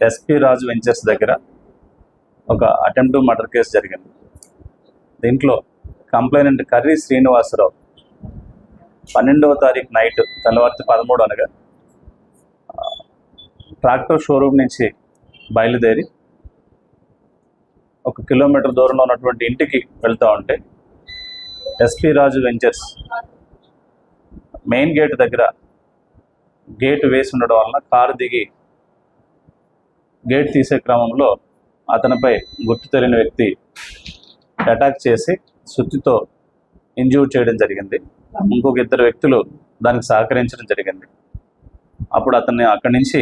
SP రాజు ventures దగ్గర ఒక attempt murder case జరిగింది. దీంట్లో కంప్లైనెంట్ కర్రీ శ్రీనివాసరావు 12వ తారీఖు నైట్ తెల్లవారి 13 అనగా ట్రాక్టర్ షోరూమ్ నుంచి బయలుదేరి 1 కిలోమీటర్ దూరంలో ఉన్నటువంటి ఇంటికి వెళ్తూ ఉంటే ఎస్పీ రాజు వెంచర్స్ మెయిన్ గేట్ దగ్గర గేట్ వేసి ఉండడం వలన కారు దిగి గేట్ తీసే క్రమంలో అతనిపై గుర్తు తెలియని వ్యక్తి అటాక్ చేసి సుత్తితో ఇంజ్యూర్ చేయడం జరిగింది. ఇంకొక 2 వ్యక్తులు దానికి సహకరించడం జరిగింది. అప్పుడు అతన్ని అక్కడి నుంచి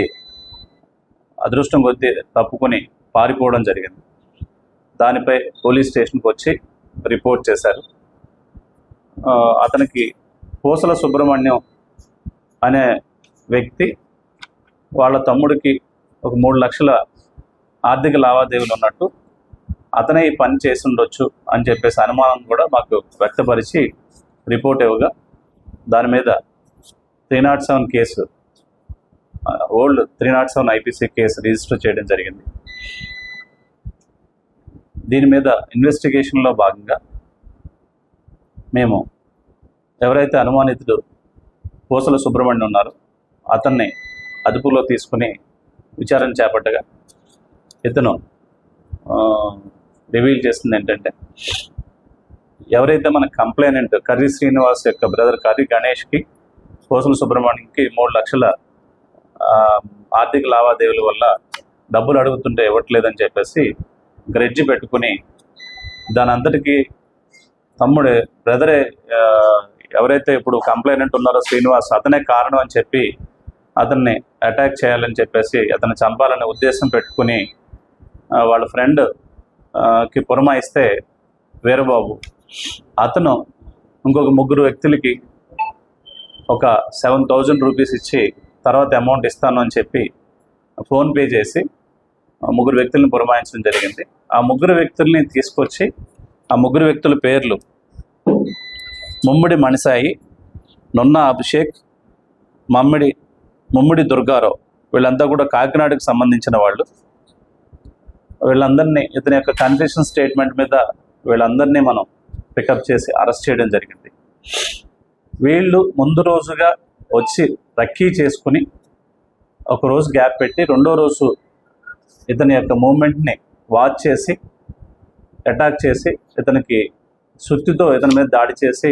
అదృష్టం కొద్దీ తప్పుకొని పారిపోవడం జరిగింది. దానిపై పోలీస్ స్టేషన్కి వచ్చి రిపోర్ట్ చేశారు. అతనికి పూసల సుబ్రహ్మణ్యం అనే వ్యక్తి వాళ్ళ తమ్ముడికి ఒక 3 లక్షల ఆర్థిక లావాదేవీలు ఉన్నట్టు, అతనే ఈ పని చేసి ఉండొచ్చు అని చెప్పేసి అనుమానం కూడా మాకు వ్యక్తపరిచి రిపోర్ట్ ఇవ్వగా దాని మీద 307 case, old 307 IPC case register చేయడం జరిగింది. దీని మీద ఇన్వెస్టిగేషన్లో భాగంగా మేము ఎవరైతే అనుమానితుడు పూసల సుబ్రహ్మణ్యం ఉన్నారో అతన్ని అదుపులో తీసుకుని విచారణ చేపట్టగా ఇతను రివీల్ చేస్తుంది ఏంటంటే, ఎవరైతే మన కంప్లైనెంట్ కర్రీ శ్రీనివాస్ యొక్క బ్రదర్ కర్రీ గణేష్కి పూసల సుబ్రహ్మణ్యంకి 3 లక్షల ఆర్థిక లావాదేవీల వల్ల డబ్బులు అడుగుతుంటే ఇవ్వట్లేదని చెప్పేసి గ్రెడ్జి పెట్టుకుని దాని అంతటికీ తమ్ముడే బ్రదరే ఎవరైతే ఇప్పుడు కంప్లైనెంట్ ఉన్నారో శ్రీనివాస్ అతనే కారణం అని చెప్పి అతన్ని అటాక్ చేయాలని చెప్పేసి అతన్ని చంపాలనే ఉద్దేశం పెట్టుకుని వాళ్ళ ఫ్రెండ్కి పురమాయిస్తే వీరబాబు అతను ఇంకొక 3 వ్యక్తులకి ఒక 7,000 రూపీస్ ఇచ్చి తర్వాత అమౌంట్ ఇస్తాను అని చెప్పి ఫోన్పే చేసి 3 వ్యక్తులను పురమాయించడం జరిగింది. ఆ 3 వ్యక్తుల్ని తీసుకొచ్చి ఆ 3 వ్యక్తుల పేర్లు ముమ్మిడి మణిసాయి, నున్న అభిషేక్, ముమ్మిడి దుర్గారావు, వీళ్ళంతా కూడా కాకినాడకు సంబంధించిన వాళ్ళు. వీళ్ళందరినీ ఇతని యొక్క కన్ఫెషన్ స్టేట్మెంట్ మీద వీళ్ళందరినీ మనం పికప్ చేసి అరెస్ట్ చేయడం జరిగింది. వీళ్ళు ముందు రోజుగా వచ్చి రక్కీ చేసుకుని ఒకరోజు గ్యాప్ పెట్టి 2వ రోజు ఇతని యొక్క మూమెంట్ని వాచ్ చేసి అటాక్ చేసి ఇతనికి సుత్తితో ఇతని మీద దాడి చేసి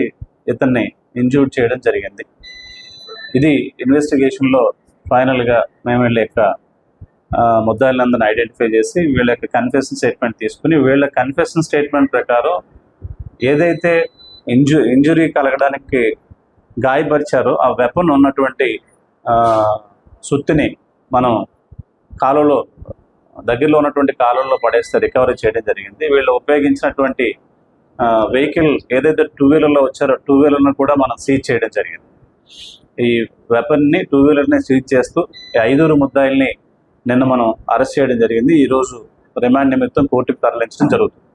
ఇతన్ని ఇంజూర్ చేయడం జరిగింది. ఇది ఇన్వెస్టిగేషన్లో ఫైనల్గా మేము వీళ్ళ యొక్క ముద్దాయిలందరిని ఐడెంటిఫై చేసి వీళ్ళ యొక్క కన్ఫెషన్ స్టేట్మెంట్ తీసుకుని వీళ్ళ కన్ఫెషన్ స్టేట్మెంట్ ప్రకారం ఏదైతే ఇంజురీ కలగడానికి గాయపరిచారో ఆ వెపన్ ఉన్నటువంటి సుత్తిని మనం కాలువలో దగ్గరలో ఉన్నటువంటి కాలువలో పడేస్తే రికవరీ చేయడం జరిగింది. వీళ్ళు ఉపయోగించినటువంటి వెహికల్ ఏదైతే 2 వీలర్లో వచ్చారో 2 వీలర్ను కూడా మనం సీజ్ చేయడం జరిగింది. ఈ వెపన్ని 2 వీలర్ని సీజ్ చేస్తూ 5 ముద్దాయిల్ని నిన్న మనం అరెస్ట్ చేయడం జరిగింది. ఈరోజు రిమాండ్ నిమిత్తం కోర్టుకు తరలించడం జరుగుతుంది.